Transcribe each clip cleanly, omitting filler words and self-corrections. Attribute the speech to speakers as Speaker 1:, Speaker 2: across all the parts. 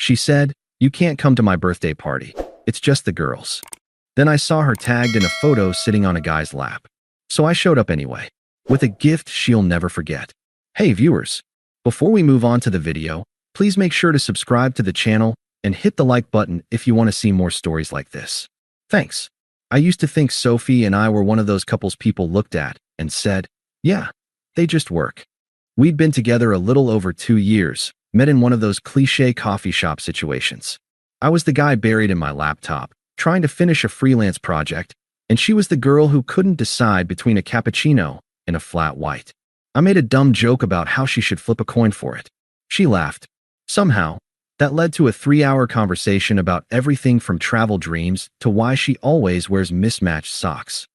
Speaker 1: She said, "You can't come to my birthday party. It's just the girls." Then I saw her tagged in a photo sitting on a guy's lap. So I showed up anyway, with a gift she'll never forget. Hey viewers, before we move on to the video, please make sure to subscribe to the channel and hit the like button if you want to see more stories like this. Thanks. I used to think Sophie and I were one of those couples people looked at and said, yeah, they just work. We'd been together a little over 2 years, met in one of those cliché coffee shop situations. I was the guy buried in my laptop, trying to finish a freelance project, and she was the girl who couldn't decide between a cappuccino and a flat white. I made a dumb joke about how she should flip a coin for it. She laughed. Somehow, that led to a 3-hour conversation about everything from travel dreams to why she always wears mismatched socks.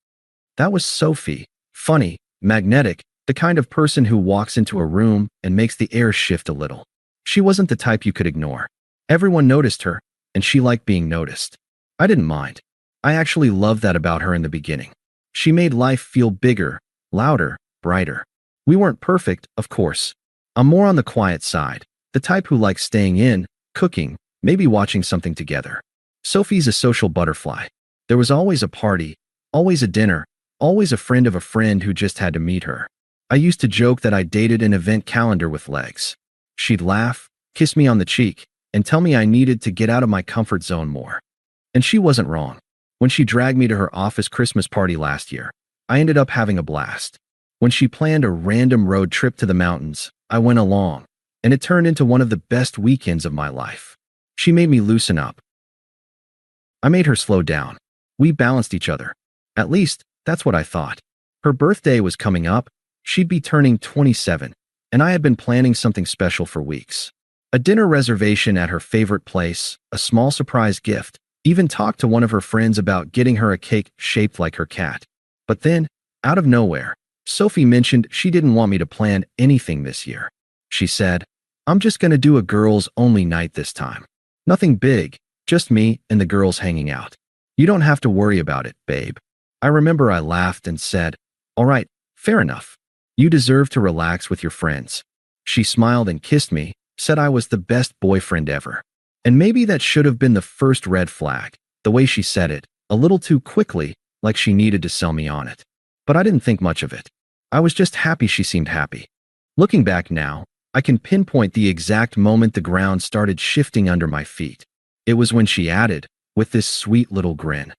Speaker 1: That was Sophie. Funny, magnetic, the kind of person who walks into a room and makes the air shift a little. She wasn't the type you could ignore. Everyone noticed her, and she liked being noticed. I didn't mind. I actually loved that about her in the beginning. She made life feel bigger, louder, brighter. We weren't perfect, of course. I'm more on the quiet side, the type who likes staying in, cooking, maybe watching something together. Sophie's a social butterfly. There was always a party, always a dinner, always a friend of a friend who just had to meet her. I used to joke that I dated an event calendar with legs. She'd laugh, kiss me on the cheek, and tell me I needed to get out of my comfort zone more. And she wasn't wrong. When she dragged me to her office Christmas party last year, I ended up having a blast. When she planned a random road trip to the mountains, I went along, and it turned into one of the best weekends of my life. She made me loosen up. I made her slow down. We balanced each other. At least, that's what I thought. Her birthday was coming up. She'd be turning 27, and I had been planning something special for weeks. A dinner reservation at her favorite place, a small surprise gift, even talked to one of her friends about getting her a cake shaped like her cat. But then, out of nowhere, Sophie mentioned she didn't want me to plan anything this year. She said, "I'm just gonna do a girls-only night this time. Nothing big, just me and the girls hanging out. You don't have to worry about it, babe." I remember I laughed and said, "All right, fair enough. You deserve to relax with your friends." She smiled and kissed me, said I was the best boyfriend ever. And maybe that should have been the first red flag, the way she said it, a little too quickly, like she needed to sell me on it. But I didn't think much of it. I was just happy she seemed happy. Looking back now, I can pinpoint the exact moment the ground started shifting under my feet. It was when she added, with this sweet little grin,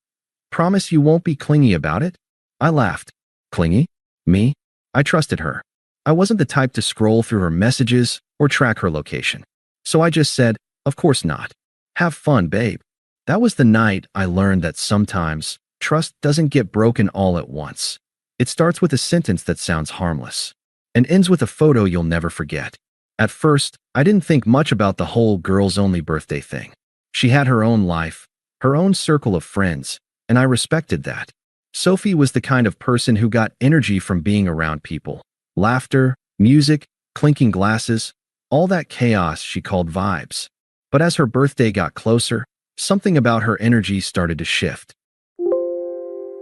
Speaker 1: "Promise you won't be clingy about it?" I laughed. Clingy? Me? I trusted her. I wasn't the type to scroll through her messages or track her location. So I just said, "Of course not. Have fun, babe." That was the night I learned that sometimes trust doesn't get broken all at once. It starts with a sentence that sounds harmless and ends with a photo you'll never forget. At first, I didn't think much about the whole girls-only birthday thing. She had her own life, her own circle of friends, and I respected that. Sophie was the kind of person who got energy from being around people. Laughter, music, clinking glasses, all that chaos she called vibes. But as her birthday got closer, something about her energy started to shift.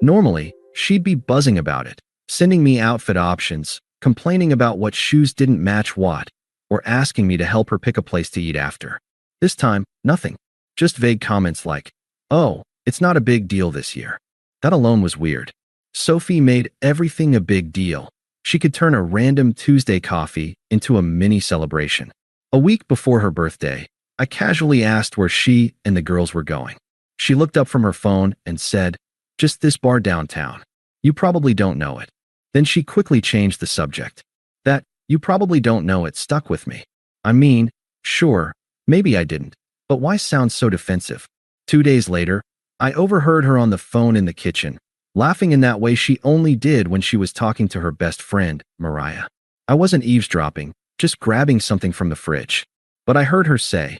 Speaker 1: Normally, she'd be buzzing about it, sending me outfit options, complaining about what shoes didn't match what, or asking me to help her pick a place to eat after. This time, nothing. Just vague comments like, "Oh, it's not a big deal this year." That alone was weird. Sophie made everything a big deal. She could turn a random Tuesday coffee into a mini celebration. A week before her birthday, I casually asked where she and the girls were going. She looked up from her phone and said, "Just this bar downtown. You probably don't know it." Then she quickly changed the subject. That "you probably don't know it" stuck with me. I mean, sure, maybe I didn't, but why sound so defensive? 2 days later, I overheard her on the phone in the kitchen, laughing in that way she only did when she was talking to her best friend, Mariah. I wasn't eavesdropping, just grabbing something from the fridge. But I heard her say,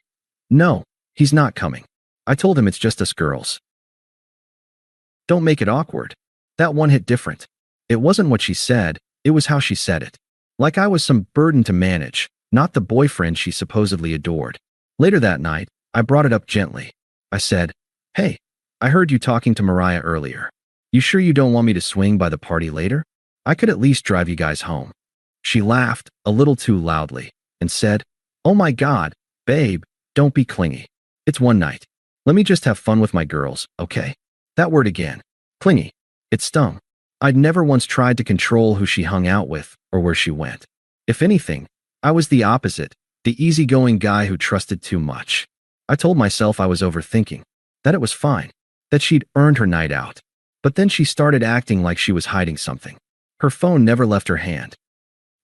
Speaker 1: "No, he's not coming. I told him it's just us girls." Don't make it awkward. That one hit different. It wasn't what she said, it was how she said it. Like I was some burden to manage, not the boyfriend she supposedly adored. Later that night, I brought it up gently. I said, "Hey, I heard you talking to Mariah earlier. You sure you don't want me to swing by the party later? I could at least drive you guys home." She laughed, a little too loudly, and said, "Oh my God, babe, Don't be clingy. It's one night. Let me just have fun with my girls, okay? That word again. Clingy. It stung. I'd never once tried to control who she hung out with or where she went. If anything, I was the opposite, the easygoing guy who trusted too much. I told myself I was overthinking, that it was fine, that she'd earned her night out. But then she started acting like she was hiding something. Her phone never left her hand.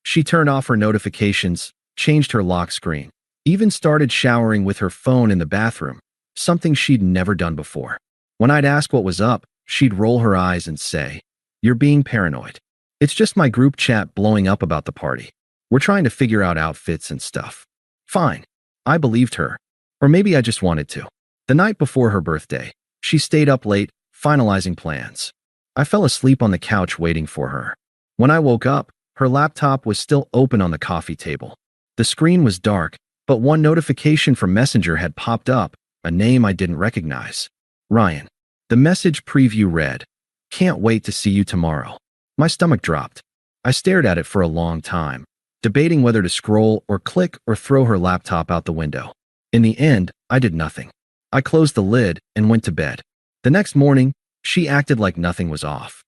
Speaker 1: She turned off her notifications, changed her lock screen, even started showering with her phone in the bathroom, something she'd never done before. When I'd ask what was up, she'd roll her eyes and say, "You're being paranoid. It's just my group chat blowing up about the party. We're trying to figure out outfits and stuff." Fine. I believed her. Or maybe I just wanted to. The night before her birthday, she stayed up late, finalizing plans. I fell asleep on the couch waiting for her. When I woke up, her laptop was still open on the coffee table. The screen was dark, but one notification from Messenger had popped up, a name I didn't recognize. Ryan. The message preview read, "Can't wait to see you tomorrow." My stomach dropped. I stared at it for a long time, debating whether to scroll or click or throw her laptop out the window. In the end, I did nothing. I closed the lid and went to bed. The next morning, she acted like nothing was off.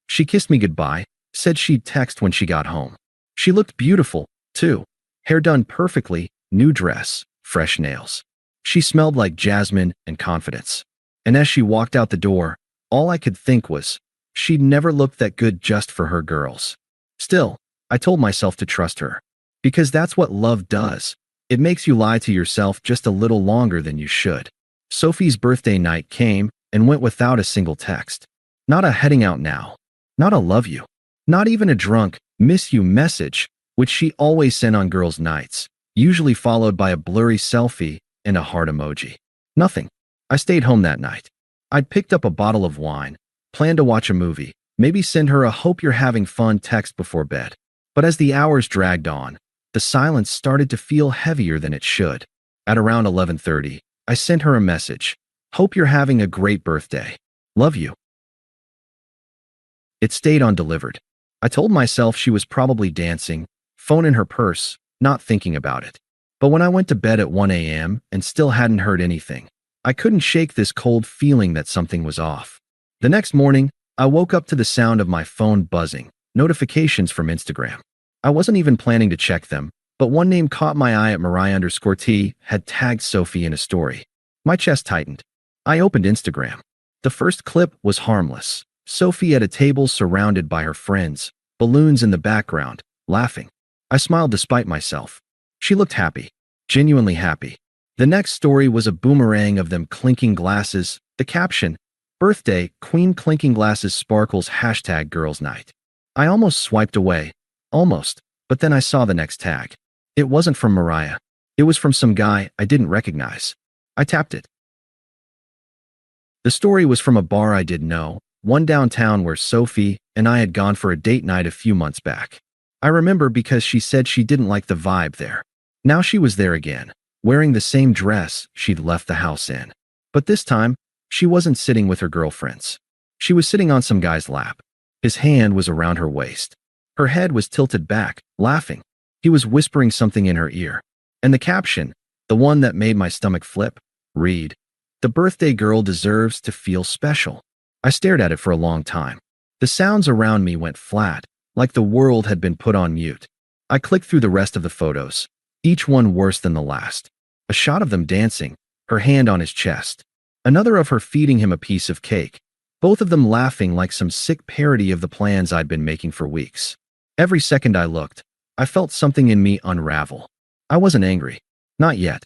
Speaker 1: She kissed me goodbye, said she'd text when she got home. She looked beautiful, too. Hair done perfectly, new dress, fresh nails. She smelled like jasmine and confidence. And as she walked out the door, all I could think was, she'd never looked that good just for her girls. Still, I told myself to trust her. Because that's what love does. It makes you lie to yourself just a little longer than you should. Sophie's birthday night came and went without a single text. Not a heading out now. Not a love you. Not even a drunk, miss you message, which she always sent on girls' nights, usually followed by a blurry selfie and a heart emoji. Nothing. I stayed home that night. I'd picked up a bottle of wine, planned to watch a movie, maybe send her a "hope you're having fun" text before bed. But as the hours dragged on, the silence started to feel heavier than it should. At around 11:30, I sent her a message. "Hope you're having a great birthday. Love you." It stayed undelivered. I told myself she was probably dancing, phone in her purse, not thinking about it. But when I went to bed at 1 a.m. and still hadn't heard anything, I couldn't shake this cold feeling that something was off. The next morning, I woke up to the sound of my phone buzzing, notifications from Instagram. I wasn't even planning to check them, but one name caught my eye. At Mariah_T had tagged Sophie in a story. My chest tightened. I opened Instagram. The first clip was harmless. Sophie at a table surrounded by her friends, balloons in the background, laughing. I smiled despite myself. She looked happy, genuinely happy. The next story was a boomerang of them clinking glasses. The caption, "Birthday, Queen clinking glasses sparkles #girls night." I almost swiped away. Almost. But then I saw the next tag. It wasn't from Mariah. It was from some guy I didn't recognize. I tapped it. The story was from a bar I didn't know, one downtown where Sophie and I had gone for a date night a few months back. I remember because she said she didn't like the vibe there. Now she was there again, wearing the same dress she'd left the house in. But this time, she wasn't sitting with her girlfriends. She was sitting on some guy's lap. His hand was around her waist. Her head was tilted back, laughing. He was whispering something in her ear. And the caption, the one that made my stomach flip, read, "The birthday girl deserves to feel special." I stared at it for a long time. The sounds around me went flat, like the world had been put on mute. I clicked through the rest of the photos, each one worse than the last. A shot of them dancing, her hand on his chest. Another of her feeding him a piece of cake. Both of them laughing like some sick parody of the plans I'd been making for weeks. Every second I looked, I felt something in me unravel. I wasn't angry. Not yet.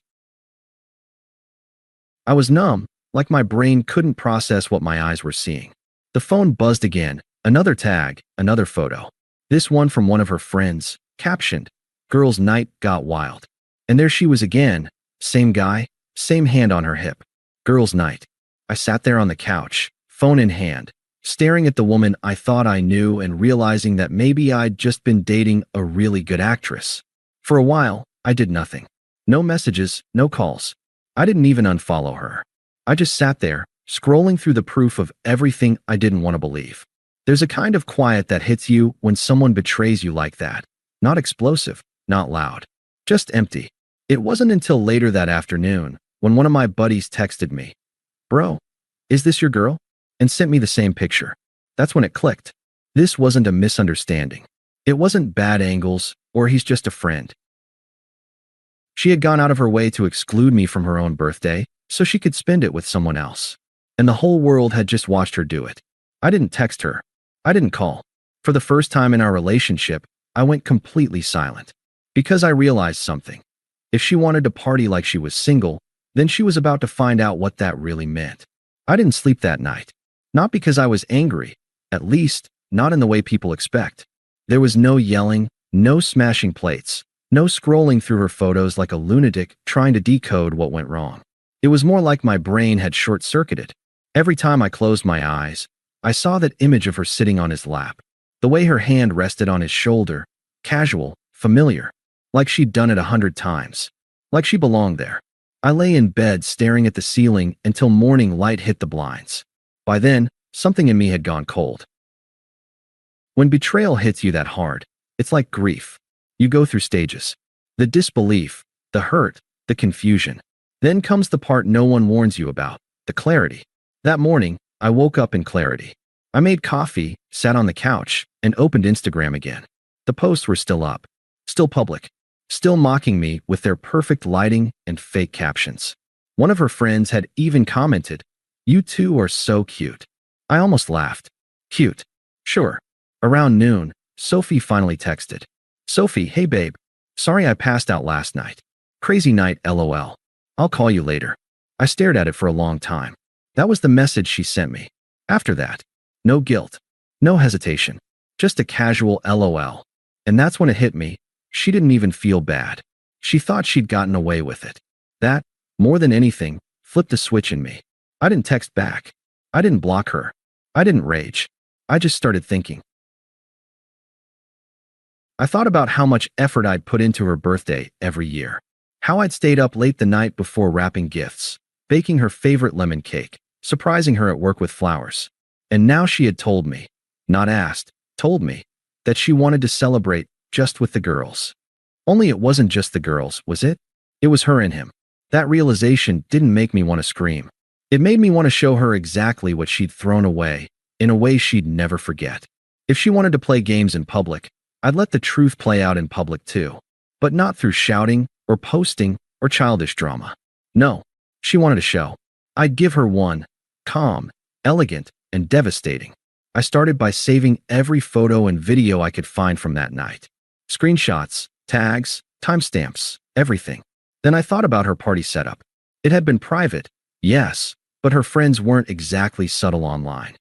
Speaker 1: I was numb, like my brain couldn't process what my eyes were seeing. The phone buzzed again, another tag, another photo. This one from one of her friends, captioned, "Girls' night got wild." And there she was again, same guy, same hand on her hip. Girls' night. I sat there on the couch, phone in hand, staring at the woman I thought I knew and realizing that maybe I'd just been dating a really good actress. For a while, I did nothing. No messages, no calls. I didn't even unfollow her. I just sat there, scrolling through the proof of everything I didn't want to believe. There's a kind of quiet that hits you when someone betrays you like that. Not explosive, not loud. Just empty. It wasn't until later that afternoon when one of my buddies texted me, "Bro, is this your girl?" and sent me the same picture. That's when it clicked. This wasn't a misunderstanding. It wasn't bad angles or he's just a friend. She had gone out of her way to exclude me from her own birthday so she could spend it with someone else. And the whole world had just watched her do it. I didn't text her. I didn't call. For the first time in our relationship, I went completely silent. Because I realized something. If she wanted to party like she was single, then she was about to find out what that really meant. I didn't sleep that night. Not because I was angry, at least, not in the way people expect. There was no yelling, no smashing plates, no scrolling through her photos like a lunatic trying to decode what went wrong. It was more like my brain had short-circuited. Every time I closed my eyes, I saw that image of her sitting on his lap. The way her hand rested on his shoulder, casual, familiar, like she'd done it 100 times. Like she belonged there. I lay in bed staring at the ceiling until morning light hit the blinds. By then, something in me had gone cold. When betrayal hits you that hard, it's like grief. You go through stages. The disbelief, the hurt, the confusion. Then comes the part no one warns you about, the clarity. That morning, I woke up in clarity. I made coffee, sat on the couch, and opened Instagram again. The posts were still up, still public, still mocking me with their perfect lighting and fake captions. One of her friends had even commented, "You two are so cute." I almost laughed. Cute. Sure. Around noon, Sophie finally texted. "Sophie, hey babe. Sorry I passed out last night. Crazy night, lol. I'll call you later." I stared at it for a long time. That was the message she sent me. After that, no guilt, no hesitation, just a casual lol. And that's when it hit me. She didn't even feel bad. She thought she'd gotten away with it. That, more than anything, flipped a switch in me. I didn't text back. I didn't block her. I didn't rage. I just started thinking. I thought about how much effort I'd put into her birthday every year. How I'd stayed up late the night before wrapping gifts, baking her favorite lemon cake, surprising her at work with flowers. And now she had told me, not asked, told me, that she wanted to celebrate just with the girls. Only it wasn't just the girls, was it? It was her and him. That realization didn't make me want to scream. It made me want to show her exactly what she'd thrown away, in a way she'd never forget. If she wanted to play games in public, I'd let the truth play out in public too. But not through shouting, or posting, or childish drama. No, she wanted a show. I'd give her one, calm, elegant, and devastating. I started by saving every photo and video I could find from that night. Screenshots, tags, timestamps, everything. Then I thought about her party setup. It had been private, yes, but her friends weren't exactly subtle online.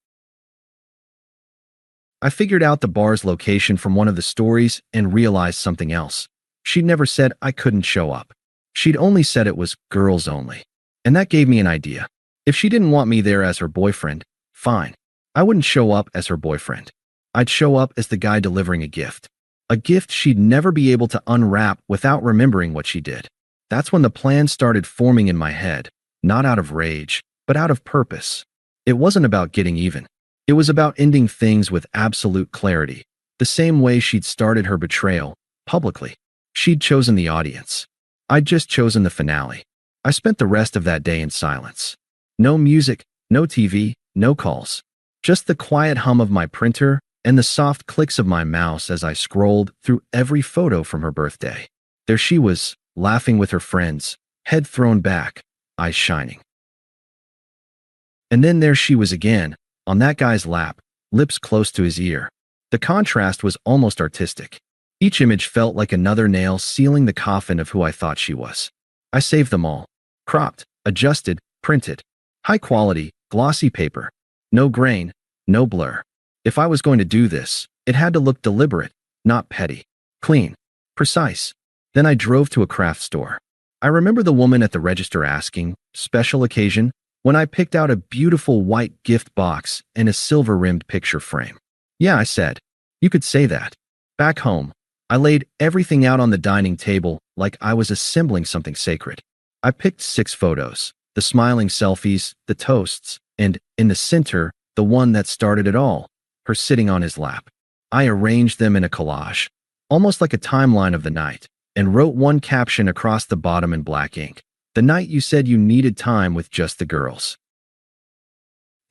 Speaker 1: I figured out the bar's location from one of the stories and realized something else. She'd never said I couldn't show up. She'd only said it was girls only. And that gave me an idea. If she didn't want me there as her boyfriend, fine. I wouldn't show up as her boyfriend. I'd show up as the guy delivering a gift. A gift she'd never be able to unwrap without remembering what she did. That's when the plan started forming in my head, not out of rage, but out of purpose. It wasn't about getting even. It was about ending things with absolute clarity, the same way she'd started her betrayal, publicly. She'd chosen the audience. I'd just chosen the finale. I spent the rest of that day in silence. No music, no TV, no calls. Just the quiet hum of my printer and the soft clicks of my mouse as I scrolled through every photo from her birthday. There she was, laughing with her friends, head thrown back, eyes shining. And then there she was again, on that guy's lap, lips close to his ear. The contrast was almost artistic. Each image felt like another nail sealing the coffin of who I thought she was. I saved them all. Cropped, adjusted, printed. High quality, glossy paper. No grain, no blur. If I was going to do this, it had to look deliberate, not petty. Clean. Precise. Then I drove to a craft store. I remember the woman at the register asking, "Special occasion?" when I picked out a beautiful white gift box and a silver-rimmed picture frame. Yeah, I said. You could say that. Back home, I laid everything out on the dining table like I was assembling something sacred. I picked 6 photos, the smiling selfies, the toasts, and, in the center, the one that started it all, her sitting on his lap. I arranged them in a collage, almost like a timeline of the night, and wrote one caption across the bottom in black ink. The night you said you needed time with just the girls.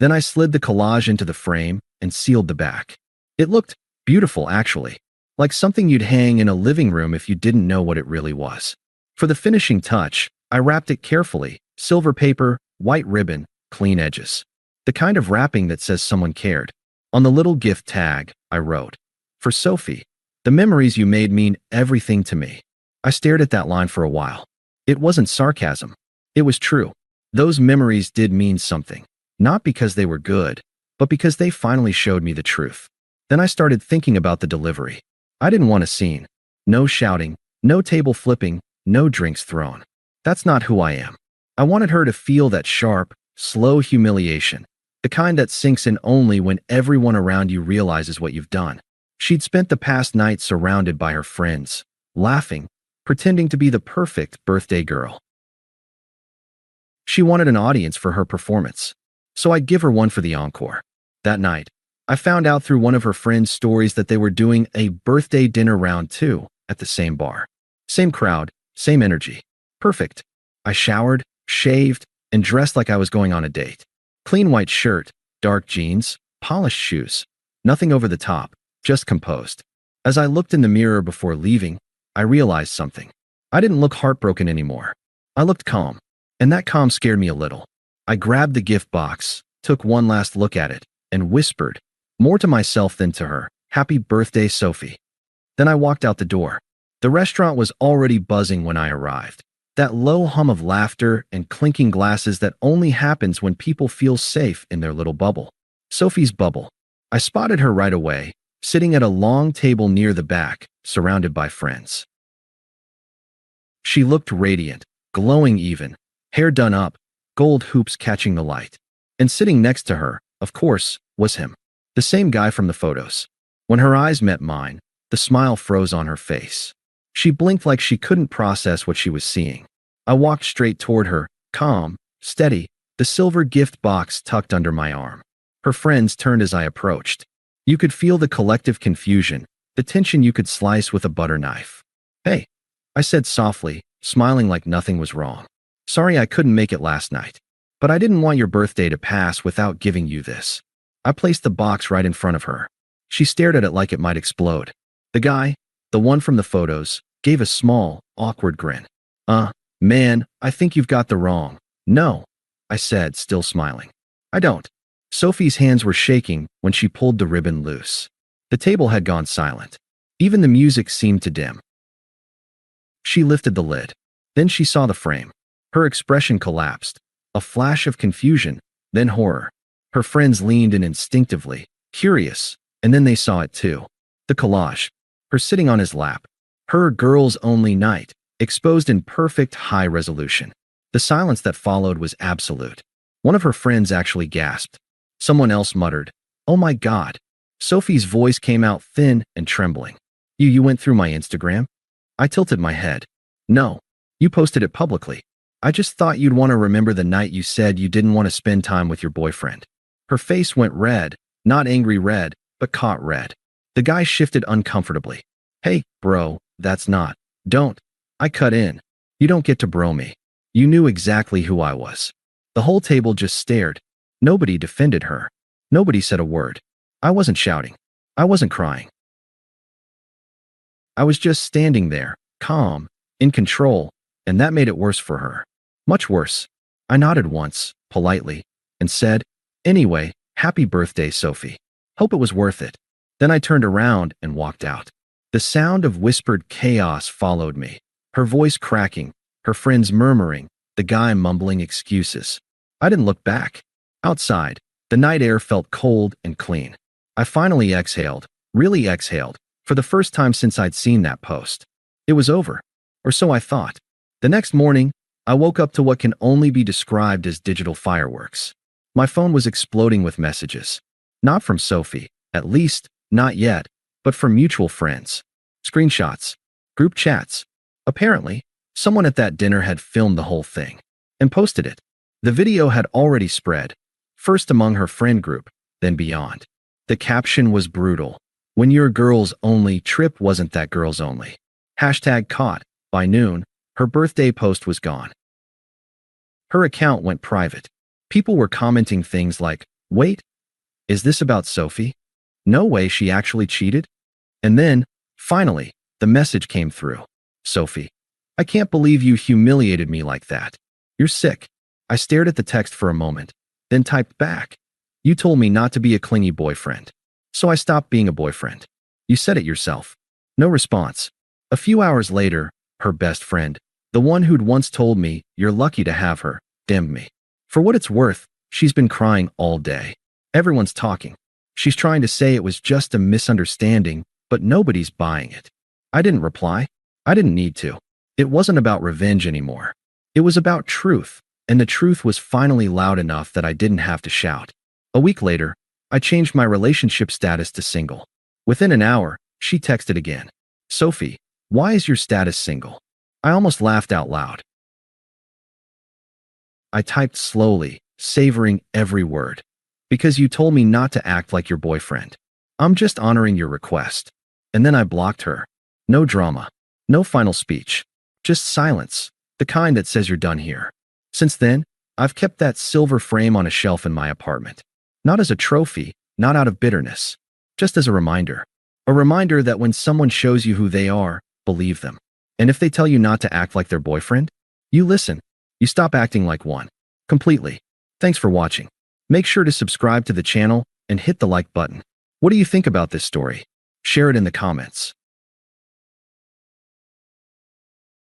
Speaker 1: Then I slid the collage into the frame and sealed the back. It looked beautiful, actually, like something you'd hang in a living room if you didn't know what it really was. For the finishing touch, I wrapped it carefully, silver paper, white ribbon, clean edges. The kind of wrapping that says someone cared. On the little gift tag, I wrote, "For Sophie, the memories you made mean everything to me." I stared at that line for a while. It wasn't sarcasm. It was true. Those memories did mean something. Not because they were good, but because they finally showed me the truth. Then I started thinking about the delivery. I didn't want a scene. No shouting, no table flipping, no drinks thrown. That's not who I am. I wanted her to feel that sharp, slow humiliation, the kind that sinks in only when everyone around you realizes what you've done. She'd spent the past night surrounded by her friends, laughing, pretending to be the perfect birthday girl. She wanted an audience for her performance, so I'd give her one for the encore. That night, I found out through one of her friends' stories that they were doing a birthday dinner round 2 at the same bar. Same crowd, same energy. Perfect. I showered, shaved, and dressed like I was going on a date. Clean white shirt, dark jeans, polished shoes. Nothing over the top, just composed. As I looked in the mirror before leaving, I realized something. I didn't look heartbroken anymore. I looked calm, and that calm scared me a little. I grabbed the gift box, took one last look at it, and whispered, more to myself than to her, "Happy birthday, Sophie." Then I walked out the door. The restaurant was already buzzing when I arrived. That low hum of laughter and clinking glasses that only happens when people feel safe in their little bubble. Sophie's bubble. I spotted her right away, sitting at a long table near the back, surrounded by friends. She looked radiant, glowing even, hair done up, gold hoops catching the light. And sitting next to her, of course, was him. The same guy from the photos. When her eyes met mine, the smile froze on her face. She blinked like she couldn't process what she was seeing. I walked straight toward her, calm, steady, the silver gift box tucked under my arm. Her friends turned as I approached. You could feel the collective confusion, the tension you could slice with a butter knife. "Hey," I said softly, smiling like nothing was wrong. "Sorry I couldn't make it last night, but I didn't want your birthday to pass without giving you this." I placed the box right in front of her. She stared at it like it might explode. The guy, the one from the photos, gave a small, awkward grin. Man, I think you've got the wrong." "No," I said, still smiling. "I don't." Sophie's hands were shaking when she pulled the ribbon loose. The table had gone silent. Even the music seemed to dim. She lifted the lid. Then she saw the frame. Her expression collapsed. A flash of confusion, then horror. Her friends leaned in instinctively, curious, and then they saw it too. The collage. Her sitting on his lap. Her girls-only night, exposed in perfect high resolution. The silence that followed was absolute. One of her friends actually gasped. Someone else muttered, "Oh my God." Sophie's voice came out thin and trembling. You went through my Instagram?" I tilted my head. "No. You posted it publicly. I just thought you'd want to remember the night you said you didn't want to spend time with your boyfriend." Her face went red, not angry red, but caught red. The guy shifted uncomfortably. "Hey, bro, that's not. Don't." I cut in. "You don't get to bro me. You knew exactly who I was." The whole table just stared. Nobody defended her. Nobody said a word. I wasn't shouting. I wasn't crying. I was just standing there, calm, in control, and that made it worse for her. Much worse. I nodded once, politely, and said, "Anyway, happy birthday, Sophie. Hope it was worth it." Then I turned around and walked out. The sound of whispered chaos followed me. Her voice cracking, her friends murmuring, the guy mumbling excuses. I didn't look back. Outside, the night air felt cold and clean. I finally exhaled, really exhaled, for the first time since I'd seen that post. It was over, or so I thought. The next morning, I woke up to what can only be described as digital fireworks. My phone was exploding with messages. Not from Sophie, at least, not yet, but from mutual friends. Screenshots, group chats. Apparently, someone at that dinner had filmed the whole thing and posted it. The video had already spread, first among her friend group, then beyond. The caption was brutal. "When your girls only trip wasn't that girls only." Hashtag caught. By noon, her birthday post was gone. Her account went private. People were commenting things like, "Wait, is this about Sophie? No way she actually cheated?" And then, finally, the message came through. "Sophie, I can't believe you humiliated me like that. You're sick." I stared at the text for a moment, then typed back, "You told me not to be a clingy boyfriend. So I stopped being a boyfriend. You said it yourself." No response. A few hours later, her best friend, the one who'd once told me, "You're lucky to have her," DM'd me. For what it's worth, she's been crying all day. Everyone's talking. She's trying to say it was just a misunderstanding, but nobody's buying it. I didn't reply. I didn't need to. It wasn't about revenge anymore. It was about truth, and the truth was finally loud enough that I didn't have to shout. A week later, I changed my relationship status to single. Within an hour, she texted again. "Sophie, why is your status single?" I almost laughed out loud. I typed slowly, savoring every word. "Because you told me not to act like your boyfriend. I'm just honoring your request." And then I blocked her. No drama. No final speech. Just silence, the kind that says you're done here. Since then, I've kept that silver frame on a shelf in my apartment. Not as a trophy, not out of bitterness. Just as a reminder. A reminder that when someone shows you who they are, believe them. And if they tell you not to act like their boyfriend, you listen. You stop acting like one. Completely. Thanks for watching. Make sure to subscribe to the channel and hit the like button. What do you think about this story? Share it in the comments.